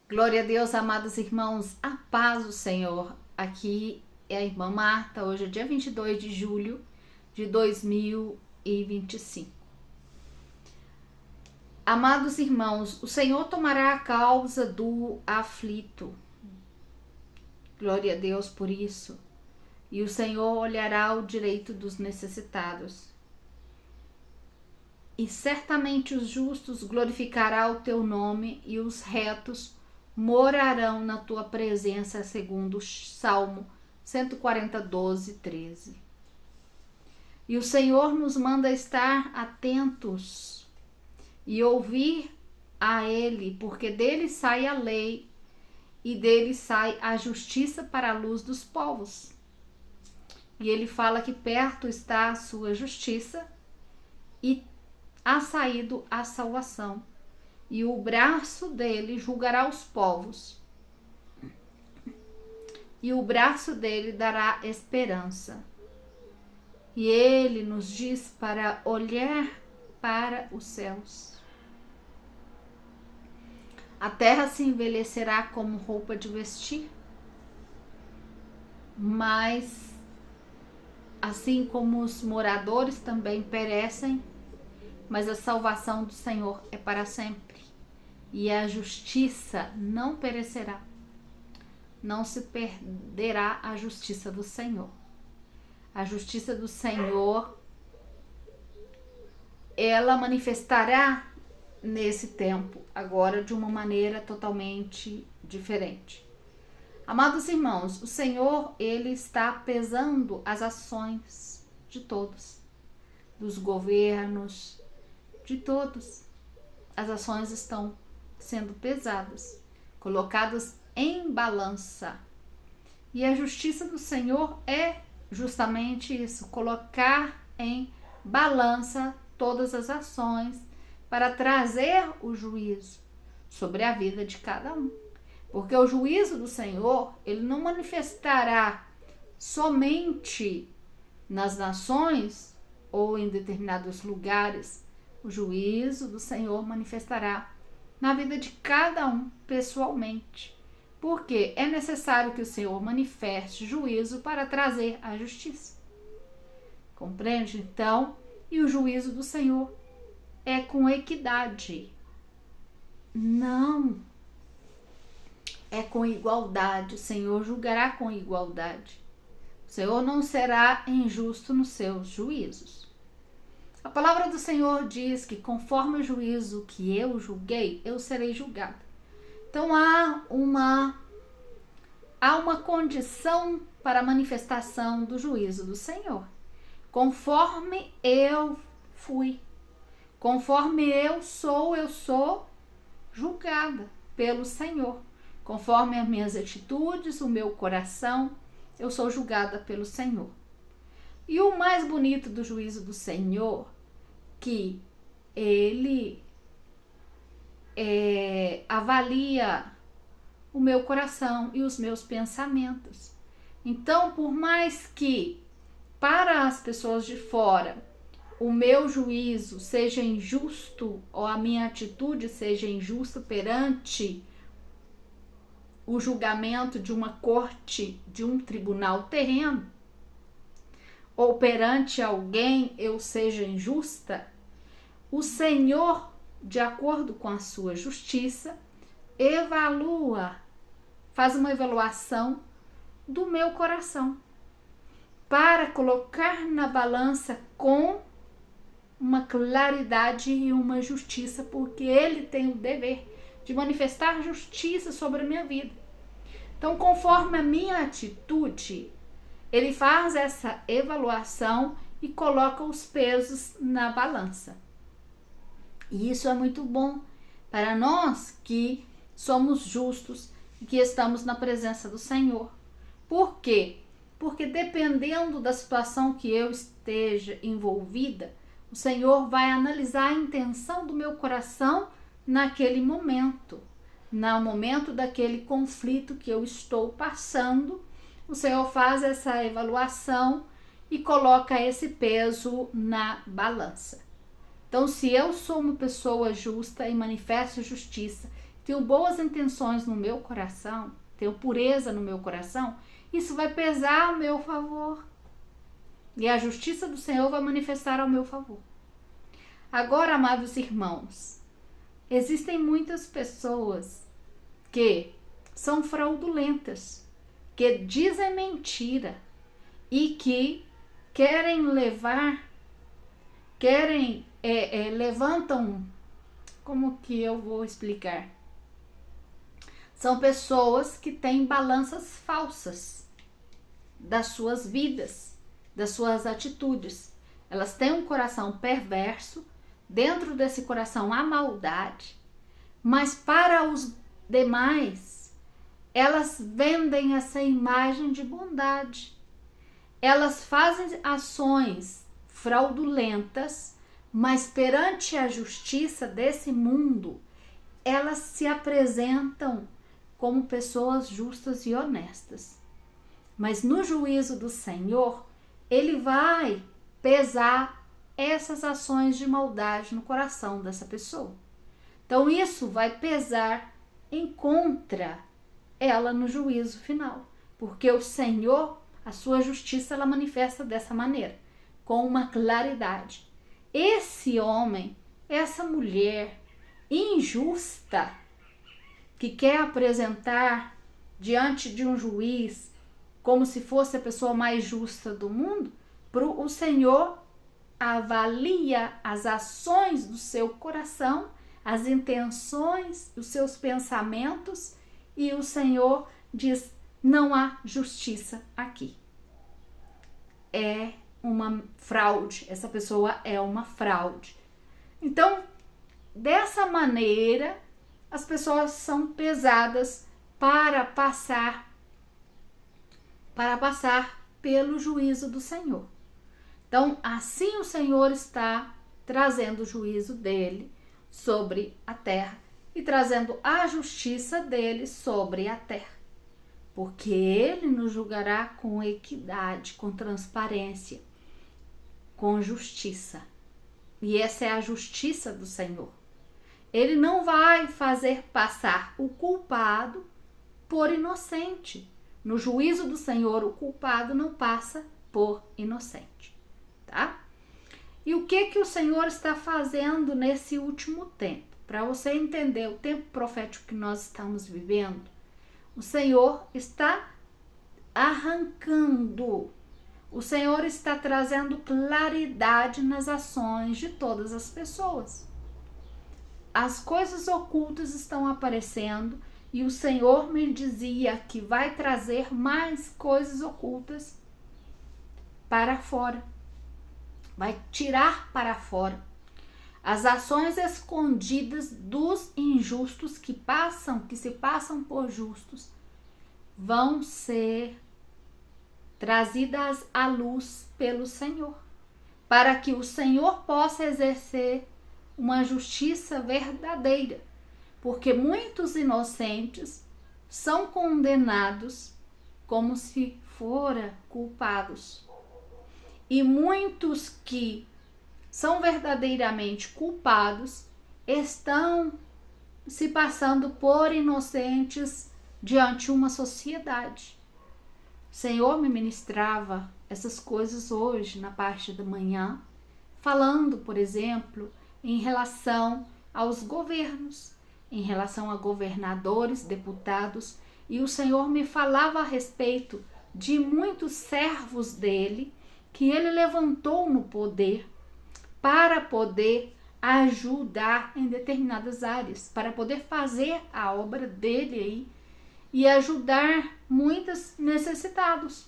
Glória a Deus, amados irmãos, a paz do Senhor. Aqui é a irmã Marta, hoje é dia 22 de julho de 2025. Amados irmãos, o Senhor tomará a causa do aflito. Glória a Deus por isso. E o Senhor olhará o direito dos necessitados. E certamente os justos glorificará o teu nome e os retos morarão na tua presença, segundo Salmo 140, 12, 13. E o Senhor nos manda estar atentos e ouvir a Ele, porque dele sai a lei e dele sai a justiça para a luz dos povos. E ele fala que perto está a sua justiça e há saído a salvação. E o braço dele julgará os povos. E o braço dele dará esperança. E ele nos diz para olhar para os céus. A terra se envelhecerá como roupa de vestir, mas assim como os moradores também perecem, mas a salvação do Senhor é para sempre. E a justiça não perecerá. Não se perderá a justiça do Senhor. A justiça do Senhor, ela manifestará nesse tempo, agora de uma maneira totalmente diferente. Amados irmãos, o Senhor, ele está pesando as ações de todos, dos governos, de todos. As ações estão sendo pesadas, colocadas em balança. E a justiça do Senhor é justamente isso, colocar em balança todas as ações para trazer o juízo sobre a vida de cada um. Porque o juízo do Senhor, ele não manifestará somente nas nações ou em determinados lugares. O juízo do Senhor manifestará na vida de cada um pessoalmente. Porque é necessário que o Senhor manifeste juízo para trazer a justiça. Compreende? Então, e o juízo do Senhor é com equidade. Não é com igualdade. O Senhor julgará com igualdade. O Senhor não será injusto nos seus juízos. A palavra do Senhor diz que conforme o juízo que eu julguei, eu serei julgada. Então há uma condição para a manifestação do juízo do Senhor. Conforme eu fui, conforme eu sou julgada pelo Senhor. Conforme as minhas atitudes, o meu coração, eu sou julgada pelo Senhor. E o mais bonito do juízo do Senhor, que ele avalia o meu coração e os meus pensamentos. Então, por mais que para as pessoas de fora o meu juízo seja injusto ou a minha atitude seja injusta perante o julgamento de uma corte, de um tribunal terreno, ou perante alguém eu seja injusta, o Senhor, de acordo com a sua justiça, faz uma avaliação do meu coração, para colocar na balança com uma claridade e uma justiça, porque ele tem o dever de manifestar justiça sobre a minha vida. Então, conforme a minha atitude, ele faz essa avaliação e coloca os pesos na balança. E isso é muito bom para nós que somos justos e que estamos na presença do Senhor. Por quê? Porque dependendo da situação que eu esteja envolvida, o Senhor vai analisar a intenção do meu coração naquele momento. No momento daquele conflito que eu estou passando, o Senhor faz essa avaliação e coloca esse peso na balança. Então, se eu sou uma pessoa justa e manifesto justiça, tenho boas intenções no meu coração, tenho pureza no meu coração, isso vai pesar ao meu favor. E a justiça do Senhor vai manifestar ao meu favor. Agora, amados irmãos, existem muitas pessoas que são fraudulentas, que dizem mentira e que querem levantam, como que eu vou explicar? São pessoas que têm balanças falsas das suas vidas, das suas atitudes. Elas têm um coração perverso, dentro desse coração há maldade, mas para os demais, elas vendem essa imagem de bondade. Elas fazem ações fraudulentas, mas perante a justiça desse mundo, elas se apresentam como pessoas justas e honestas. Mas no juízo do Senhor, Ele vai pesar essas ações de maldade no coração dessa pessoa. Então isso vai pesar em contra ela no juízo final, porque o Senhor, a sua justiça, ela manifesta dessa maneira, com uma claridade. Esse homem, essa mulher injusta, que quer apresentar diante de um juiz como se fosse a pessoa mais justa do mundo, o Senhor avalia as ações do seu coração, as intenções, os seus pensamentos, e o Senhor diz: não há justiça aqui. É uma fraude, essa pessoa é uma fraude. Então, dessa maneira, as pessoas são pesadas para passar pelo juízo do Senhor. Então, assim o Senhor está trazendo o juízo dele sobre a terra e trazendo a justiça dele sobre a terra. Porque ele nos julgará com equidade, com transparência, com justiça. E essa é a justiça do Senhor. Ele não vai fazer passar o culpado por inocente. No juízo do Senhor, o culpado não passa por inocente, tá? E o que o Senhor está fazendo nesse último tempo? Para você entender o tempo profético que nós estamos vivendo, o Senhor está arrancando, o Senhor está trazendo claridade nas ações de todas as pessoas. As coisas ocultas estão aparecendo e o Senhor me dizia que vai trazer mais coisas ocultas para fora. Vai tirar para fora as ações escondidas dos injustos que se passam por justos, vão ser trazidas à luz pelo Senhor, para que o Senhor possa exercer uma justiça verdadeira, porque muitos inocentes são condenados como se fora culpados, e muitos que são verdadeiramente culpados estão se passando por inocentes diante de uma sociedade. O Senhor me ministrava essas coisas hoje na parte da manhã, falando, por exemplo, em relação aos governos, em relação a governadores, deputados, e o Senhor me falava a respeito de muitos servos dele que ele levantou no poder para poder ajudar em determinadas áreas, para poder fazer a obra dele aí e ajudar muitos necessitados.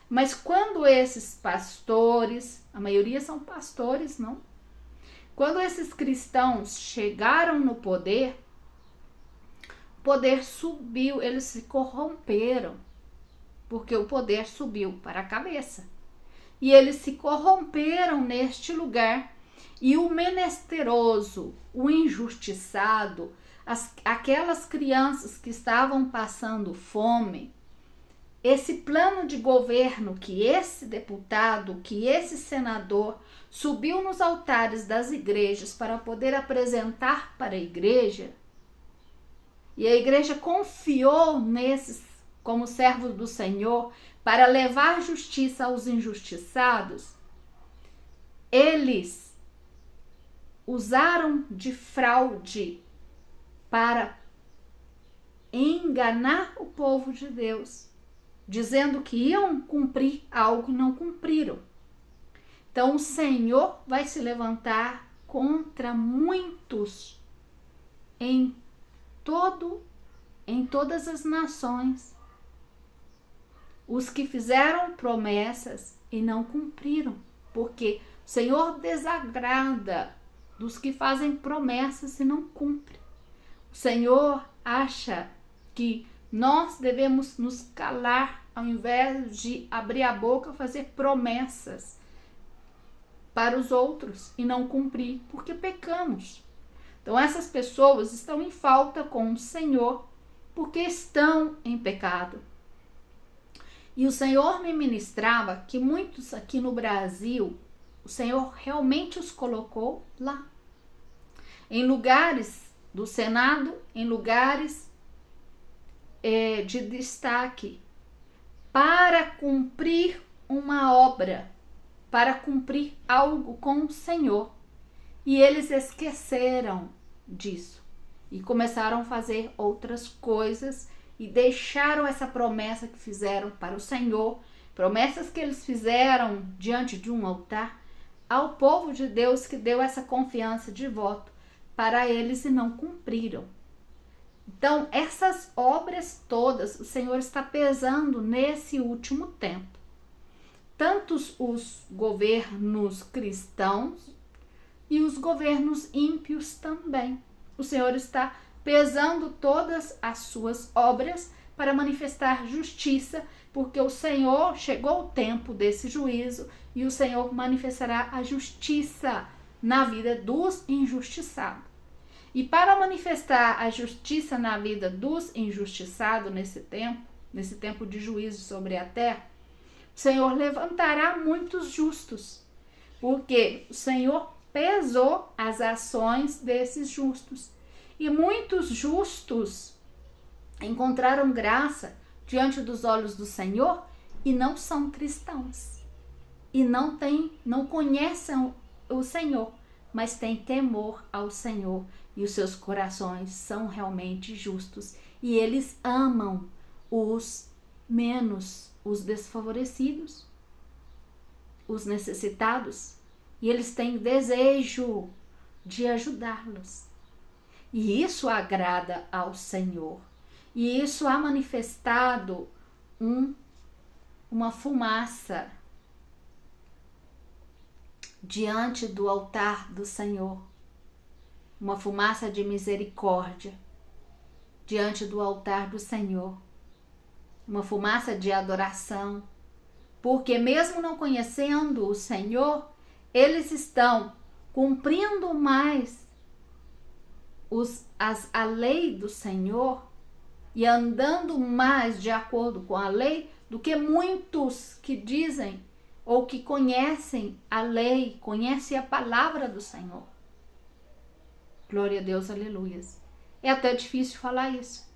Mas quando esses pastores, a maioria são pastores, não? Quando esses cristãos chegaram no poder, o poder subiu, eles se corromperam, porque o poder subiu para a cabeça. E eles se corromperam neste lugar, e o menesteroso, o injustiçado, aquelas crianças que estavam passando fome, esse plano de governo que esse deputado, que esse senador subiu nos altares das igrejas para poder apresentar para a igreja, e a igreja confiou nesses como servos do Senhor para levar justiça aos injustiçados, eles usaram de fraude para enganar o povo de Deus, dizendo que iam cumprir algo e não cumpriram. Então o Senhor vai se levantar contra muitos em todas as nações, os que fizeram promessas e não cumpriram, porque o Senhor desagrada dos que fazem promessas e não cumprem. O Senhor acha que nós devemos nos calar ao invés de abrir a boca, fazer promessas para os outros e não cumprir, porque pecamos. Então essas pessoas estão em falta com o Senhor porque estão em pecado. E o Senhor me ministrava que muitos aqui no Brasil, o Senhor realmente os colocou lá, em lugares do Senado, em lugares de destaque, para cumprir uma obra, para cumprir algo com o Senhor. E eles esqueceram disso e começaram a fazer outras coisas e deixaram essa promessa que fizeram para o Senhor, promessas que eles fizeram diante de um altar, ao povo de Deus que deu essa confiança de voto para eles e não cumpriram. Então, essas obras todas, o Senhor está pesando nesse último tempo. Tanto os governos cristãos e os governos ímpios também. O Senhor está pesando todas as suas obras para manifestar justiça, porque o Senhor chegou o tempo desse juízo e o Senhor manifestará a justiça na vida dos injustiçados. E para manifestar a justiça na vida dos injustiçados nesse tempo de juízo sobre a terra, o Senhor levantará muitos justos, porque o Senhor pesou as ações desses justos. E muitos justos encontraram graça diante dos olhos do Senhor e não são cristãos. E não conhecem o Senhor, mas têm temor ao Senhor. E os seus corações são realmente justos. E eles amam os menos, os desfavorecidos, os necessitados. E eles têm desejo de ajudá-los. E isso agrada ao Senhor. E isso há manifestado uma fumaça diante do altar do Senhor. Uma fumaça de misericórdia diante do altar do Senhor. Uma fumaça de adoração. Porque mesmo não conhecendo o Senhor, eles estão cumprindo mais a lei do Senhor e andando mais de acordo com a lei do que muitos que dizem ou que conhecem a lei, conhecem a palavra do Senhor. Glória a Deus, aleluias. É até difícil falar isso,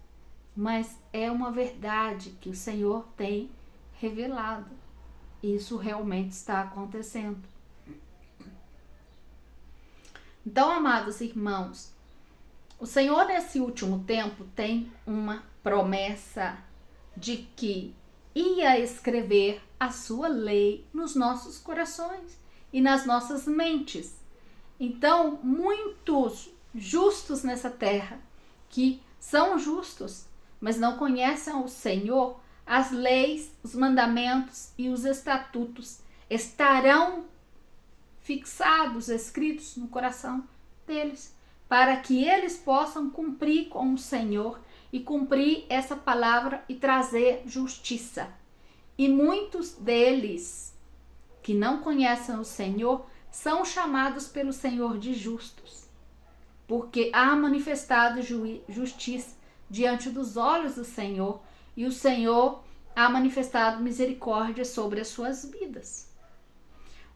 mas é uma verdade que o Senhor tem revelado. Isso realmente está acontecendo. Então, amados irmãos, o Senhor nesse último tempo tem uma promessa de que ia escrever a sua lei nos nossos corações e nas nossas mentes. Então, muitos justos nessa terra, que são justos, mas não conhecem o Senhor, as leis, os mandamentos e os estatutos estarão fixados, escritos no coração deles, para que eles possam cumprir com o Senhor e cumprir essa palavra e trazer justiça. E muitos deles que não conhecem o Senhor são chamados pelo Senhor de justos, porque há manifestado justiça diante dos olhos do Senhor e o Senhor há manifestado misericórdia sobre as suas vidas.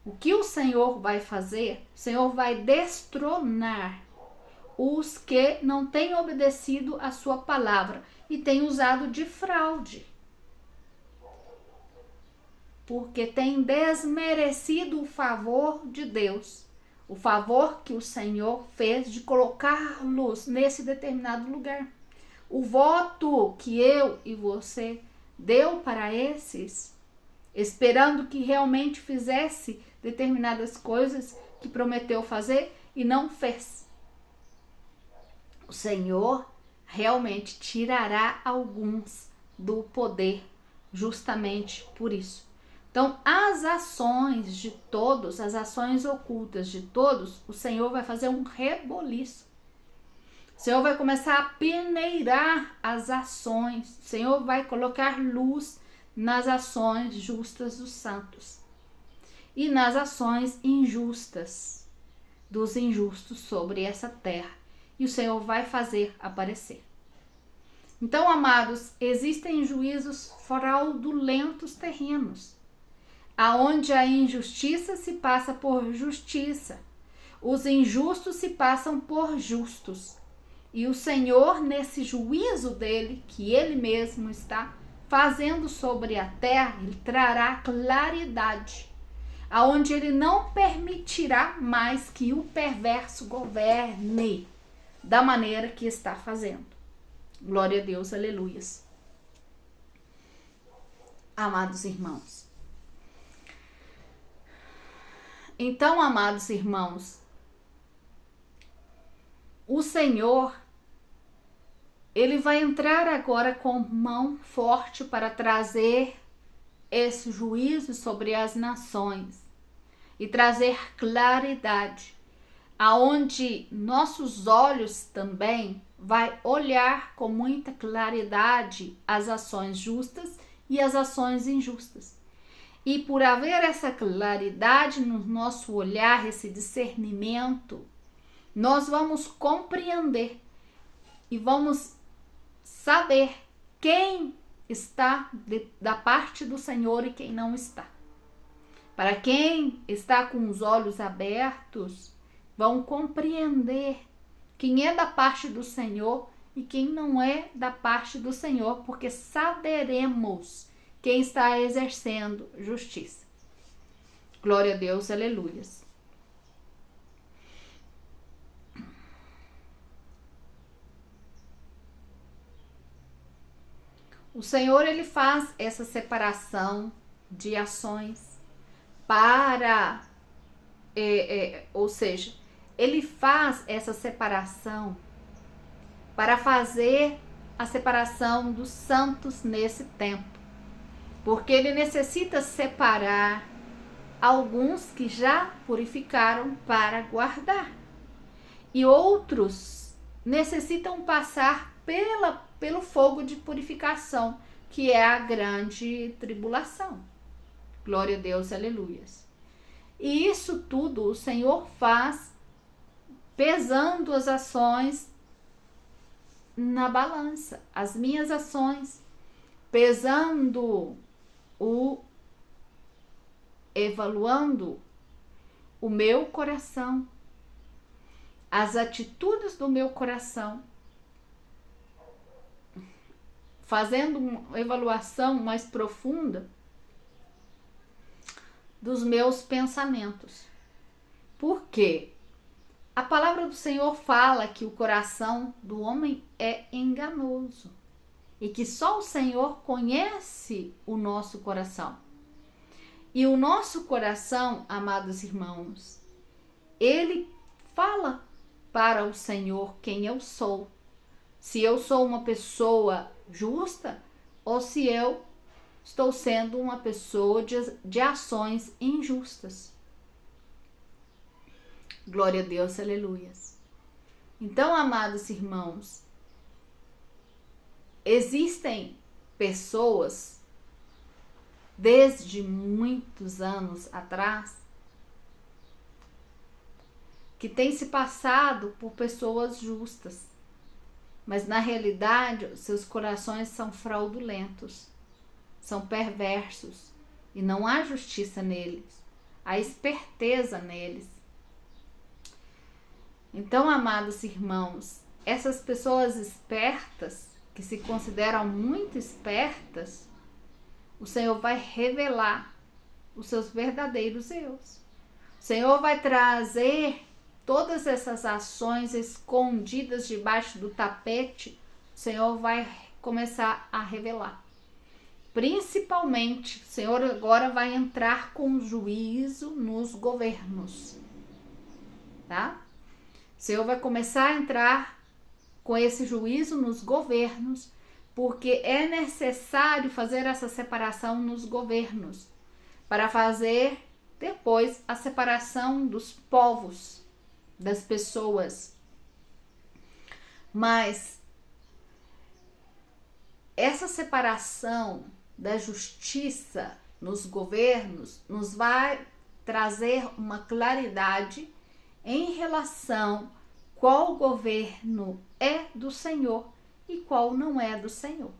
O que o Senhor vai fazer? O Senhor vai destronar os que não têm obedecido a sua palavra e têm usado de fraude, porque têm desmerecido o favor de Deus, o favor que o Senhor fez de colocá-los nesse determinado lugar. O voto que eu e você deu para esses, esperando que realmente fizesse determinadas coisas que prometeu fazer e não fez. O Senhor realmente tirará alguns do poder justamente por isso. Então, as ações de todos, as ações ocultas de todos, o Senhor vai fazer um reboliço. O Senhor vai começar a peneirar as ações. O Senhor vai colocar luz nas ações justas dos santos e nas ações injustas dos injustos sobre essa terra. E o Senhor vai fazer aparecer. Então, amados, existem juízos fraudulentos terrenos, aonde a injustiça se passa por justiça, os injustos se passam por justos. E o Senhor, nesse juízo dele, que ele mesmo está fazendo sobre a terra, ele trará claridade, aonde ele não permitirá mais que o perverso governe da maneira que está fazendo. Glória a Deus, aleluias. Amados irmãos. Então, amados irmãos, o Senhor, ele vai entrar agora com mão forte para trazer esse juízo sobre as nações e trazer claridade, aonde nossos olhos também vai olhar com muita claridade as ações justas e as ações injustas. E por haver essa claridade no nosso olhar, esse discernimento, nós vamos compreender e vamos saber quem está da parte do Senhor e quem não está. Para quem está com os olhos abertos, vão compreender quem é da parte do Senhor e quem não é da parte do Senhor, porque saberemos quem está exercendo justiça. Glória a Deus, aleluias. O Senhor, ele faz essa separação de ações para, ou seja, ele faz essa separação para fazer a separação dos santos nesse tempo. Porque ele necessita separar alguns que já purificaram para guardar. E outros necessitam passar pelo fogo de purificação, que é a grande tribulação. Glória a Deus, aleluias. E isso tudo o Senhor faz pesando as ações na balança, as minhas ações, pesando evaluando o meu coração, as atitudes do meu coração, fazendo uma avaliação mais profunda dos meus pensamentos. Por quê? A palavra do Senhor fala que o coração do homem é enganoso e que só o Senhor conhece o nosso coração. E o nosso coração, amados irmãos, ele fala para o Senhor quem eu sou. Se eu sou uma pessoa justa ou se eu estou sendo uma pessoa de ações injustas. Glória a Deus, aleluias. Então, amados irmãos, existem pessoas desde muitos anos atrás que têm se passado por pessoas justas, mas na realidade seus corações são fraudulentos, são perversos e não há justiça neles, há esperteza neles. Então, amados irmãos, essas pessoas espertas, que se consideram muito espertas, o Senhor vai revelar os seus verdadeiros eus. O Senhor vai trazer todas essas ações escondidas debaixo do tapete, o Senhor vai começar a revelar. Principalmente, o Senhor agora vai entrar com juízo nos governos, tá? O Senhor vai começar a entrar com esse juízo nos governos, porque é necessário fazer essa separação nos governos, para fazer depois a separação dos povos, das pessoas. Mas essa separação da justiça nos governos nos vai trazer uma claridade em relação qual governo é do Senhor e qual não é do Senhor.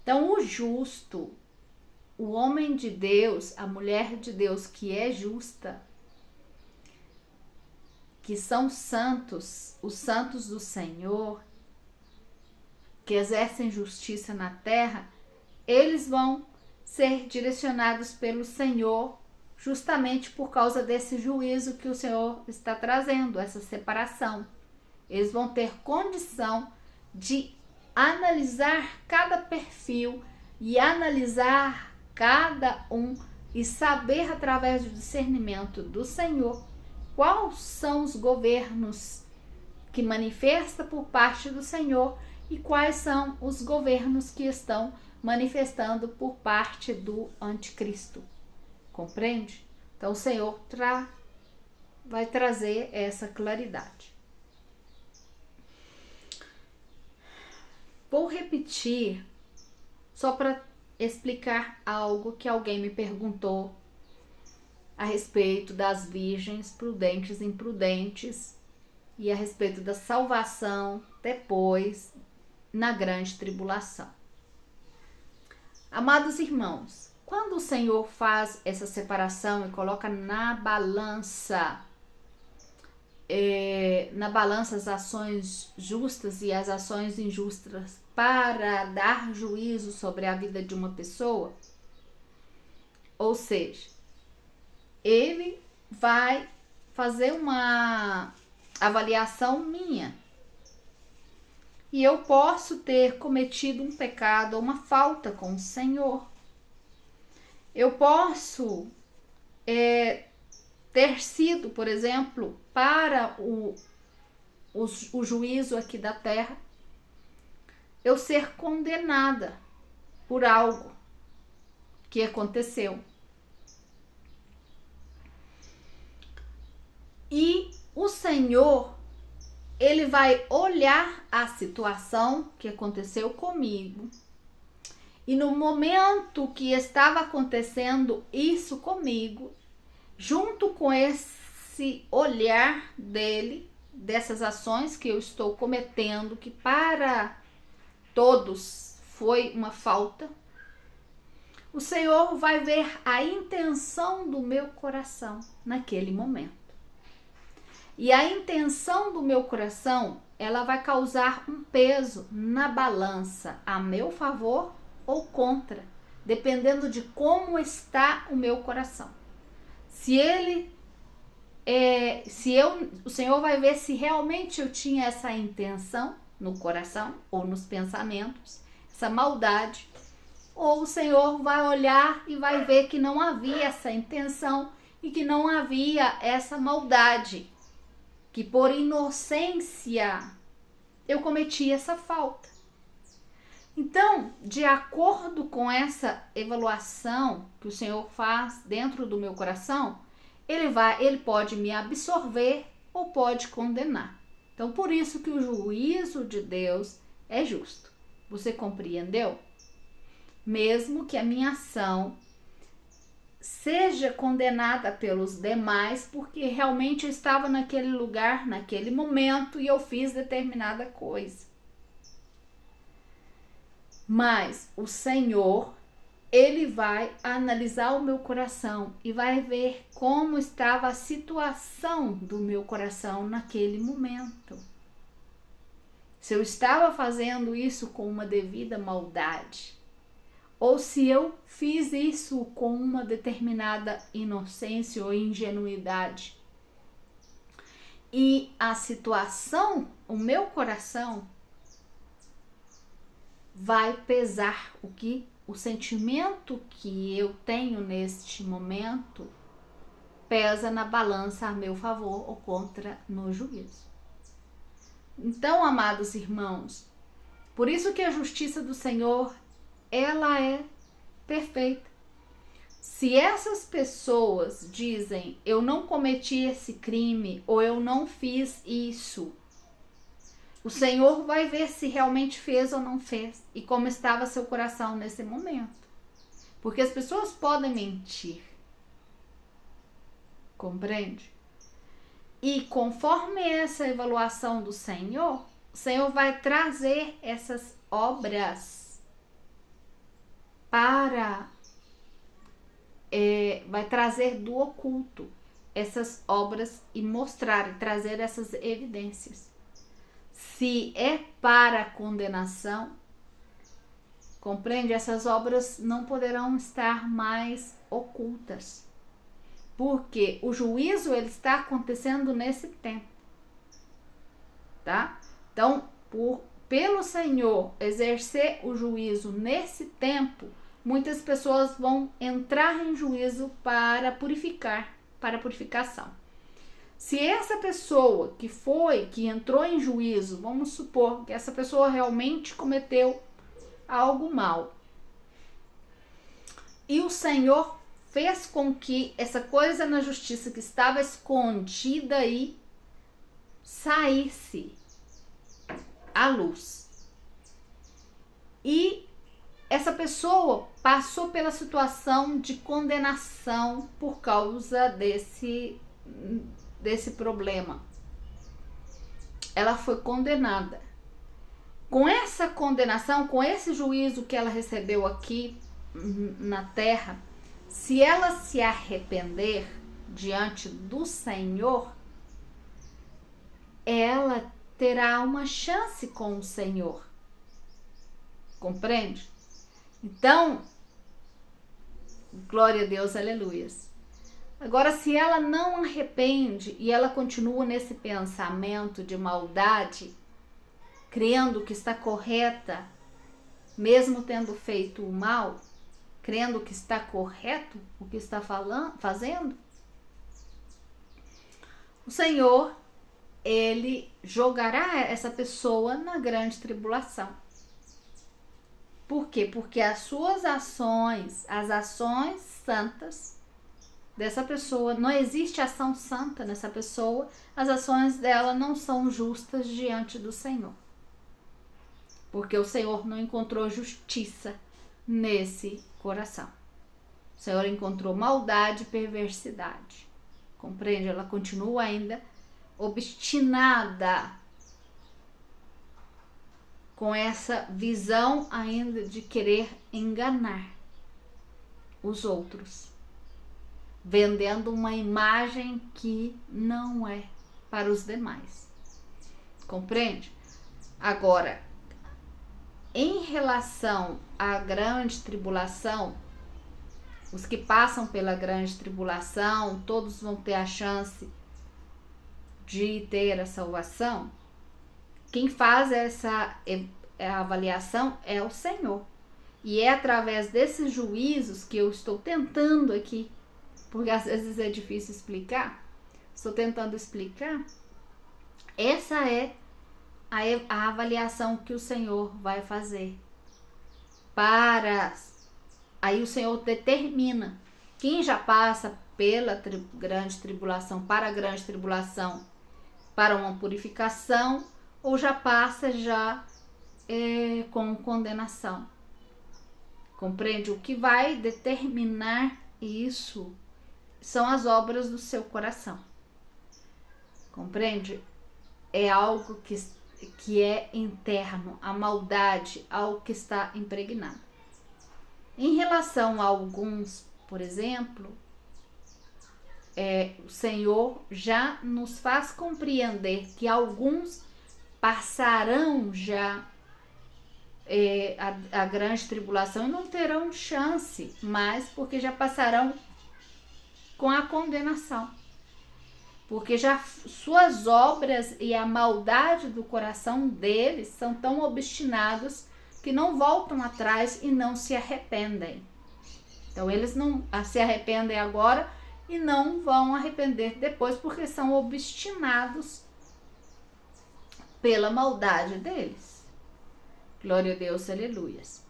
Então, o justo, o homem de Deus, a mulher de Deus que é justa, que são santos, os santos do Senhor, que exercem justiça na terra, eles vão ser direcionados pelo Senhor justamente por causa desse juízo que o Senhor está trazendo, essa separação. Eles vão ter condição de analisar cada perfil e analisar cada um e saber através do discernimento do Senhor quais são os governos que manifesta por parte do Senhor e quais são os governos que estão manifestando por parte do anticristo. Compreende? Então o Senhor vai trazer essa claridade. Vou repetir só para explicar algo que alguém me perguntou a respeito das virgens prudentes e imprudentes e a respeito da salvação depois na grande tribulação. Amados irmãos, quando o Senhor faz essa separação e coloca na balança as ações justas e as ações injustas para dar juízo sobre a vida de uma pessoa, ou seja, ele vai fazer uma avaliação minha e eu posso ter cometido um pecado ou uma falta com o Senhor. Eu posso ter sido, por exemplo, para o juízo aqui da terra, eu ser condenada por algo que aconteceu. E o Senhor, ele vai olhar a situação que aconteceu comigo. E no momento que estava acontecendo isso comigo, junto com esse olhar dele, dessas ações que eu estou cometendo, que para todos foi uma falta, o Senhor vai ver a intenção do meu coração naquele momento. E a intenção do meu coração, ela vai causar um peso na balança a meu favor ou contra, dependendo de como está o meu coração. O Senhor vai ver se realmente eu tinha essa intenção no coração ou nos pensamentos, essa maldade, ou o Senhor vai olhar e vai ver que não havia essa intenção e que não havia essa maldade, que por inocência eu cometi essa falta. Então, de acordo com essa avaliação que o Senhor faz dentro do meu coração, ele pode me absorver ou pode condenar. Então, por isso que o juízo de Deus é justo. Você compreendeu? Mesmo que a minha ação seja condenada pelos demais, porque realmente eu estava naquele lugar, naquele momento, e eu fiz determinada coisa. Mas o Senhor, ele vai analisar o meu coração e vai ver como estava a situação do meu coração naquele momento. Se eu estava fazendo isso com uma devida maldade, ou se eu fiz isso com uma determinada inocência ou ingenuidade. E a situação, o meu coração, vai pesar o sentimento que eu tenho neste momento pesa na balança a meu favor ou contra no juízo. Então, amados irmãos, por isso que a justiça do Senhor, ela é perfeita. Se essas pessoas dizem, eu não cometi esse crime ou eu não fiz isso, o Senhor vai ver se realmente fez ou não fez e como estava seu coração nesse momento. Porque as pessoas podem mentir. Compreende? E conforme essa avaliação do Senhor, o Senhor vai trazer essas obras vai trazer do oculto essas obras e mostrar e trazer essas evidências. Se é para condenação, compreende? Essas obras não poderão estar mais ocultas. Porque o juízo ele está acontecendo nesse tempo. Tá? Então, pelo Senhor exercer o juízo nesse tempo, muitas pessoas vão entrar em juízo para purificação. Se essa pessoa que entrou em juízo, vamos supor que essa pessoa realmente cometeu algo mal, e o Senhor fez com que essa coisa na justiça que estava escondida aí saísse à luz. E essa pessoa passou pela situação de condenação por causa desse problema. Ela foi condenada. Com essa condenação, com esse juízo que ela recebeu aqui na terra, se ela se arrepender diante do Senhor, ela terá uma chance com o Senhor. Compreende? Então, glória a Deus, aleluias. Agora, se ela não arrepende e ela continua nesse pensamento de maldade, crendo que está correta, mesmo tendo feito o mal, crendo que está correto o que está fazendo, o Senhor, ele jogará essa pessoa na grande tribulação. Por quê? Porque as suas ações, as ações santas dessa pessoa, não existe ação santa nessa pessoa, as ações dela não são justas diante do Senhor. Porque o Senhor não encontrou justiça nesse coração. O Senhor encontrou maldade e perversidade. Compreende? Ela continua ainda obstinada com essa visão ainda de querer enganar os outros, vendendo uma imagem que não é para os demais. Compreende? Agora, em relação à grande tribulação, os que passam pela grande tribulação, todos vão ter a chance de ter a salvação. Quem faz essa avaliação é o Senhor. E é através desses juízos que eu estou tentando aqui, porque às vezes é difícil explicar, estou tentando explicar. Essa é a avaliação que o Senhor vai fazer. Aí o Senhor determina quem já passa pela grande tribulação, para a grande tribulação, para uma purificação, ou já passa com condenação. Compreende? O que vai determinar isso são as obras do seu coração. Compreende? É algo que é interno, a maldade, algo que está impregnado. Em relação a alguns, por exemplo, o Senhor já nos faz compreender que alguns passarão já a grande tribulação e não terão chance mais, porque já passarão com a condenação. Porque já suas obras e a maldade do coração deles são tão obstinados que não voltam atrás e não se arrependem. Então eles não se arrependem agora e não vão arrepender depois, porque são obstinados pela maldade deles. Glória a Deus, aleluias.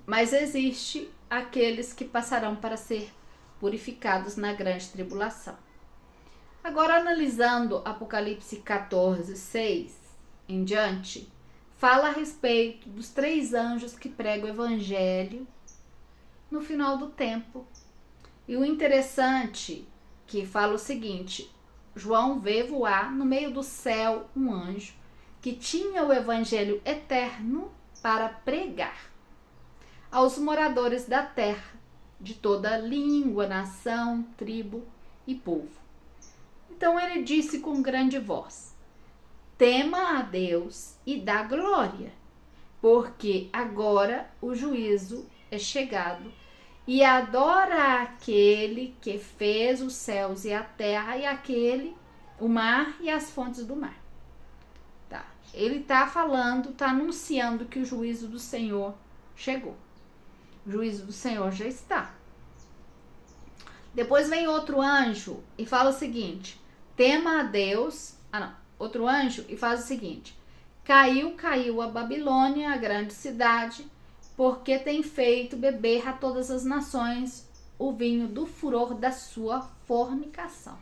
Mas existe aqueles que passarão para ser purificados na grande tribulação. Agora, analisando Apocalipse 14, 6 em diante, fala a respeito dos 3 anjos que pregam o evangelho no final do tempo. E o interessante que fala o seguinte: João vê voar no meio do céu um anjo que tinha o evangelho eterno para pregar aos moradores da terra, de toda língua, nação, tribo e povo. Então ele disse com grande voz: tema a Deus e dá glória, porque agora o juízo é chegado, e adora aquele que fez os céus e a terra e o mar e as fontes do mar. Tá. Ele está falando, está anunciando que o juízo do Senhor chegou. O juízo do Senhor já está. Depois vem outro anjo e fala o seguinte: tema a Deus. Outro anjo e faz o seguinte: caiu a Babilônia, a grande cidade, porque tem feito beber a todas as nações o vinho do furor da sua fornicação.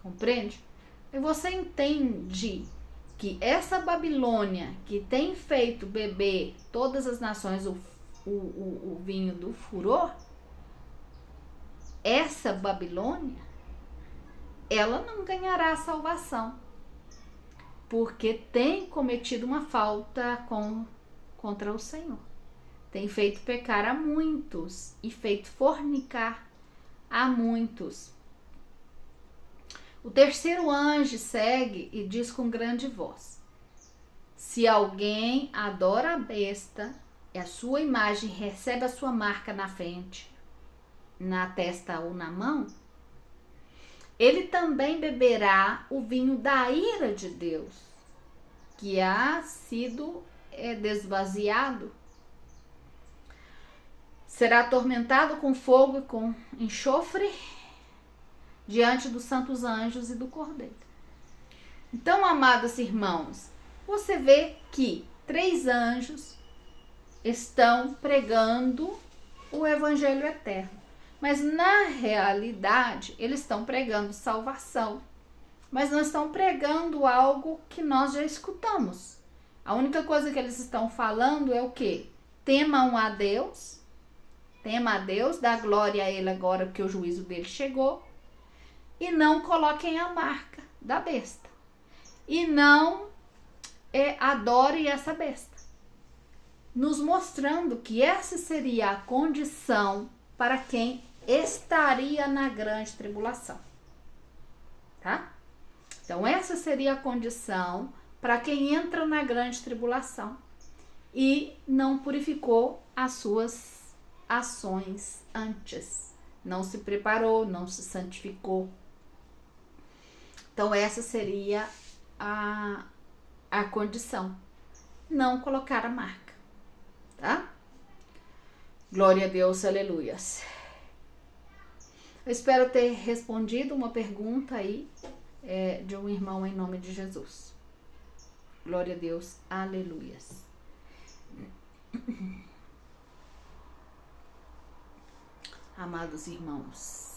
Compreende? E você entende que essa Babilônia que tem feito beber todas as nações o vinho do furor, essa Babilônia, ela não ganhará a salvação, porque tem cometido uma falta contra o Senhor. Tem feito pecar a muitos e feito fornicar a muitos. O terceiro anjo segue e diz com grande voz: se alguém adora a besta e a sua imagem recebe a sua marca na frente, na testa ou na mão, ele também beberá o vinho da ira de Deus, que há sido desvaziado. Será atormentado com fogo e com enxofre diante dos santos anjos e do Cordeiro. Então, amados irmãos, você vê que 3 anjos estão pregando o evangelho eterno. Mas na realidade, eles estão pregando salvação, mas não estão pregando algo que nós já escutamos. A única coisa que eles estão falando é o quê? Temam a Deus, dá glória a Ele agora porque o juízo dele chegou, e não coloquem a marca da besta, e não adorem essa besta, nos mostrando que essa seria a condição para quem estaria na grande tribulação, tá? Então essa seria a condição para quem entra na grande tribulação e não purificou as suas ações antes, não se preparou, não se santificou. Então essa seria a condição, não colocar a marca, tá? Glória a Deus, aleluias. Eu espero ter respondido uma pergunta aí de um irmão em nome de Jesus. Glória a Deus, aleluias. Amados irmãos,